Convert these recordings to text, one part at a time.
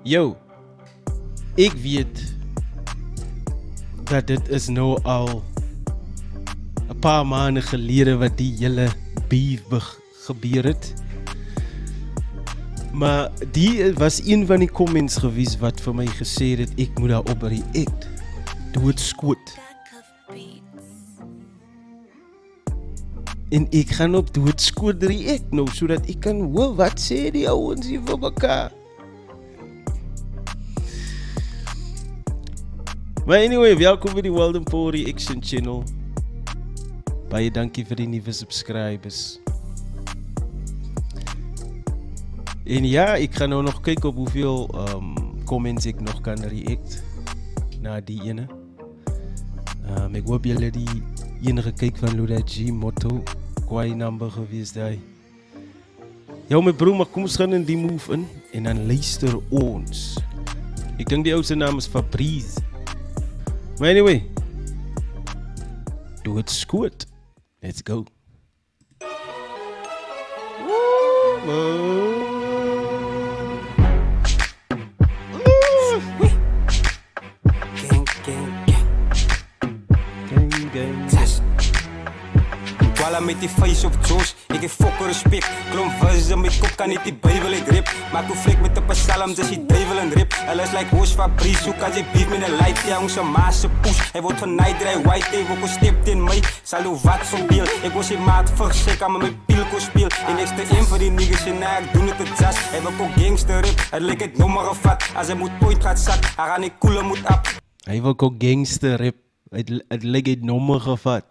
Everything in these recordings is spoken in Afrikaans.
Yo, ek weet dat dit is nou al 'n paar maande gelede wat die hele beef gebeur het. Maar die was een van die comments gewees wat vir my gesê het ek moet daarop react. Doodskoot. En ek gaan op doodskoot react nou, sodat ek kan hoor wat sê die ouens hier vir mekaar. Maar anyway, welkom by die Walden Paul Reaction Channel. Baie dankie vir die nuwe subscribers. En ja, ek gaan nou nog kyk op hoeveel comments ek nog kan react na die ene. Ek hoop julle die enige kyk van Luda G motto kwaai number gewees daai. Ja my broer, maar kom ons gaan in die move in en dan luister ons. Ek dink die ou se naam is Fabrice. Maar anyway, doodskoot. Let's go. Kwala met die face op Josh, ek het fokker respect. Klomp vis in my kop, kan niet die Bijbel ek rip. Maak hoe flik met de psalms, as die duivel en rip. Hulle is like Hoos Fabrice, hoe kan jy beef met een light? Ja, onze maas se push, hy word vernaaid, hy white, hy word gestept in my. Sal hoe wat van beel, ek was die maat vers, ek kan met my piel kon speel. En ek ste een van die niggas en ek doen het het jas. Hy wil ook gangster rip, het lyk het nommer gevat. As hy moet point gaat zak, hy gaan die koele moet op. Hy wil ook gangster rip, het lyk het nommer gevat.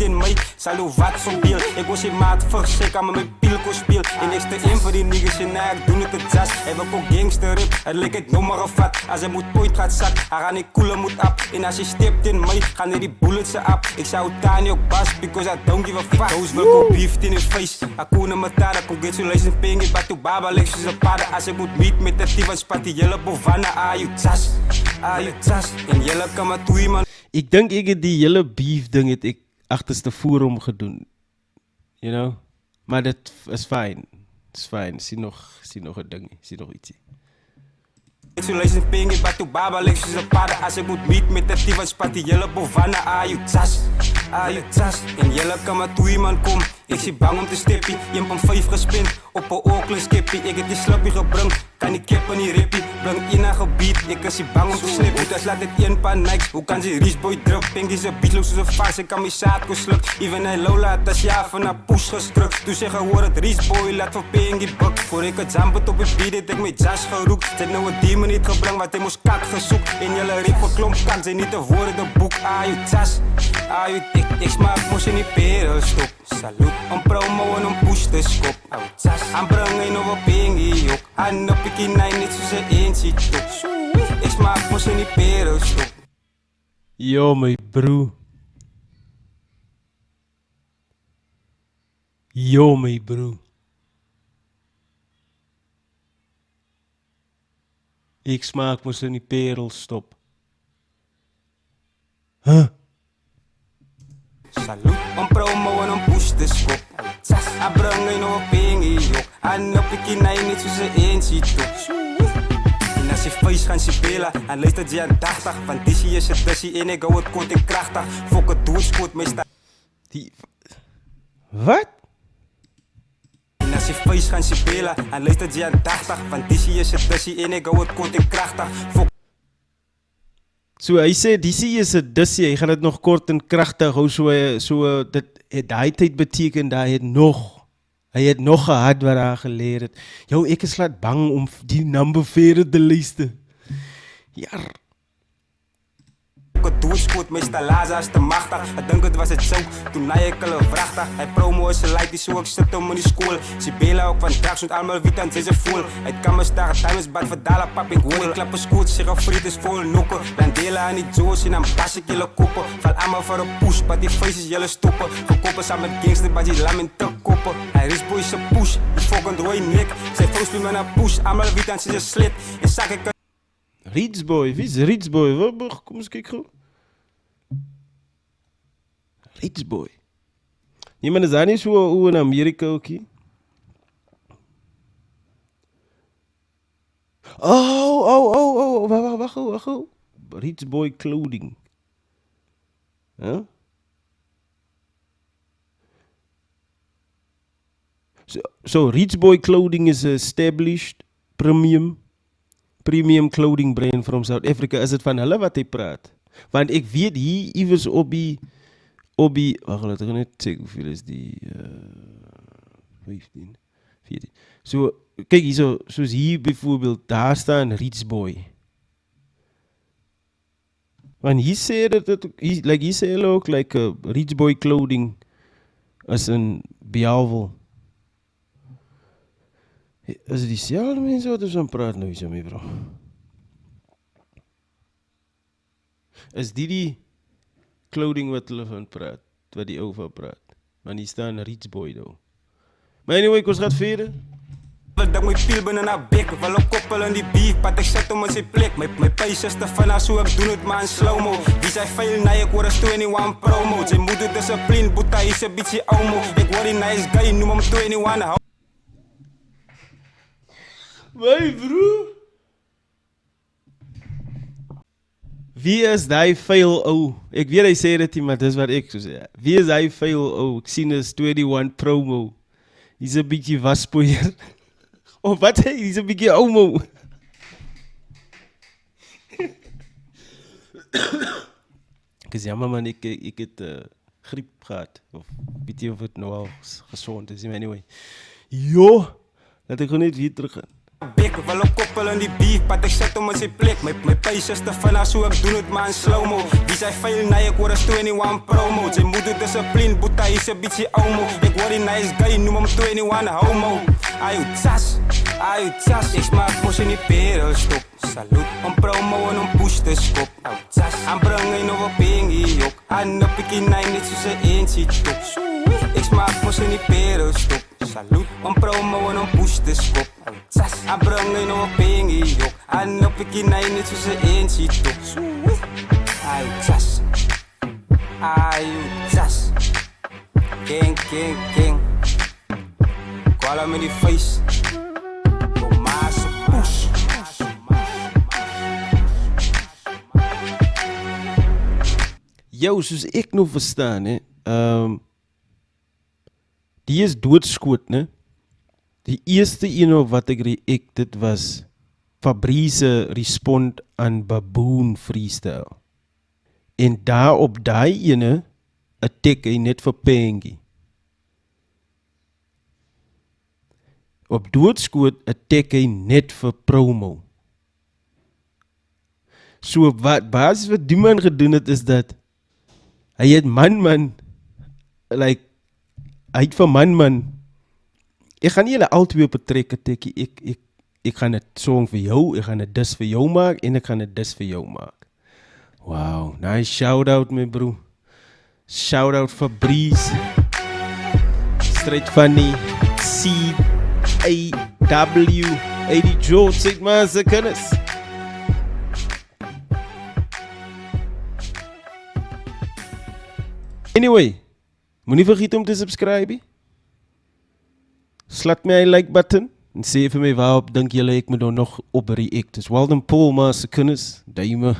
In my, sal hoe wat van beel. Ek was die maat vers, ek kan met my piel kon speel. En ek ste een van die niggas en ek doen het het jas. Hy wil ook gangster rip, het lyk het nommer gevat. As hy moet point gaat zak, hy gaan die koele moet op. En as hy stept in my, gaan hy die bullets op. Ek zou Tani ook bas, because I don't give a fuck. Those wil go beef in his face. Akuna matara, kon get so license pengi, batu baba legs soos 'n padda. As hy moet meet met 'n tief, spat die hele bovanna. You jas, en julle kan maar toe man. Ek dink ek het die hele beef ding het ek agterste voor hom gedoen. You know? Maar dit is fyn. Dis fyn. Sien nog 'n ding, sien nog ietsie. So license pengi, batu baba legs soos 'n padda. As ek moet meet met 'n tief, spat die hele bovanna. You jas, en julle kan maar toe iemand kom. Ek sien bang om te steppie, 1.5 gespend op 'n Oakland skeppie. Ek het die slippie gebring, kan die kep in die rippie. Bring in 'n gebied, ek is bang om te slip. Dit laat dit een paar niks, hoe kan sy Rich Boy druk? Pink dis 'n beat soos 'n vars, ek kan my saad kon sluk. Even hy Lola het as ja van 'n push gestruk. Toe sê gehoor het Rich Boy laat vir Pinky buk. Voor ek het jump op die beat het ek my jas geroek. Dit nou 'n demon het gebring wat hy mos kak gesoek. En julle rip 'n klomp kans, hy nie te woorde de boek. You jas, ek smaak mos in die perel stop. Salut, om promo en om push te skop. Aan bring en over Pinky ook. Aan op die nine net soos 'n eentjie top. Ek smaak mos in die perel stop. Yo my broer. Yo my broer. Ek smaak mos in die perel stop. Huh? Salut, om promo en om push te skop. Aan bring en over Pinky ook. Aan op die nine net soos 'n eentjie top. En as jy face gaan Sibela, en luister jy aandagtig. Want die is 'n tussie en ek hou het kort en kragtig. Fok het doodskoot my sta. Die... Wat? En as jy face gaan Sibela, en luister jy aandagtig. Want die is 'n tussie en ek hou het kort en kragtig. Fok. So hy sê die is 'n dissie, hy gaan dit nog kort en kragtig hou, so dit het daai tyd beteken dat hy het nog gehad wat hy geleer het. Jou, ek is laat bang om die number verder te luister. Ja. Ek doodskoot my stalaza is te machtig. Ek dink het was 'n joke, toen naai ek hulle vragtig. Hy promo is 'n light, die so ek sit hom in die skool. Sibela ook van drugs, moet almal weet aan sy se voel. Hy kan my star, times bad vir dala pap en hoor. Ek klap 'n skoot, sê gefriet is vol nokke. Landela aan die Joes en dan pas ek julle koppe. Val almal vir 'n push, but die faces julle stoppe. Gekoppe saam met gangster, but die lam en te koppe. Hy Rich Boy se push, die fucking rooi nek. Sy vrous met my push, almal weet aan sy se slit. En sak ek Rich Boy, wie is Rich Boy? Wat, kom eens kyk gou. Rich Boy. Nee, maar is daar nie so in Amerika ook hier? Wacht. Rich Boy Clothing. Huh? So Rich Boy Clothing is an established premium clothing brand from South Africa. Is het van hulle wat hy praat? Want ek weet hier iewers op die wacht, laat ek net check hoeveel is die 15, 14. So, kyk hier so, soos hier bijvoorbeeld, daar staan Rich Boy. Want hier sê dat hier sê hulle ook like Rich Boy Clothing as in Bialwil. Is het dieselfde mense wat ons aan praat nou hier mee, bro? Is die clothing wat hulle van praat, wat die ou van praat? Want hier staan Rich Boy though. Maar anyway, ons gaat verder. Dat moet pil binnen naar bek, wel een koppel in die beef, wat ik zet om in zijn plek. Mijn pees is te van zo ik doe het maar in slow-mo. Wie zei veel, nee, ik word een 21 promo. Zijn moeder discipline, boeta is een beetje omo. Ik word een nice guy, noem hem 21. My bro. Wie is die vuil ou? Ek weet hy sê dit nie, maar dis wat ek so sê. Wie is die vuil ou? Ek sien is 21 promo. Hy's 'n bietjie waspoeier. Of wat hy? Hy's 'n bietjie oumo. Ek is jammer man, ek het griep gehad. Of weet jy of het nou al gezond is. Anyway. Jo, laat ek gewoon net weer terug gaan. Bek, wel een koppel in die beef, wat ik zet om in zijn plek. Mijn pees is te van zo ik doe het maar in slow-mo. Wie zei veel, nee, ik word een 21 promo. Zijn moeder discipline, boeta is een beetje omo. Ik word een nice guy, noem hem 21 homo. Ayu tsas, ik smaak mos in die perelstop. Salut, om promo en om push te skop. Aan brengen over pingie jok. Aan op ik in nine, net zoals een eentje top. Ik smaak mos in die perelstop. Salut, om promo en om push te skop. Aan brengen over pingie jok. Aan op ik in nine, net zoals een eentje top. Ayu tsas. King. Kwala me die face. Tomaatse push. Jou, soos ek nou verstaan, hè, die is doodskoot, né? Die eerste ene wat ek react, dit was Fabrice respond aan Baboon freestyle. En daar op daai ene, attack hy net vir Pengie. Op doodskoot attack hy net vir promo. So wat basis wat die man gedoen het is dat hy het man, like, hy het vir man, ek gaan nie julle al twee op 'n trek attack, ek gaan 'n song vir jou, ek gaan 'n dis vir jou maak, en ek gaan 'n dis vir jou maak. Wow, nice shout out my bro. Shout out Fabrice. Straight funny. CAW 80 Joe, zeg maar ze kennis. Anyway, moet nie vergeet om te subscribe. Slat my 'n like button en sê vir my waarop dink julle ek moet dan nog op react. Dis Walden Paul maar se kennis. Duime.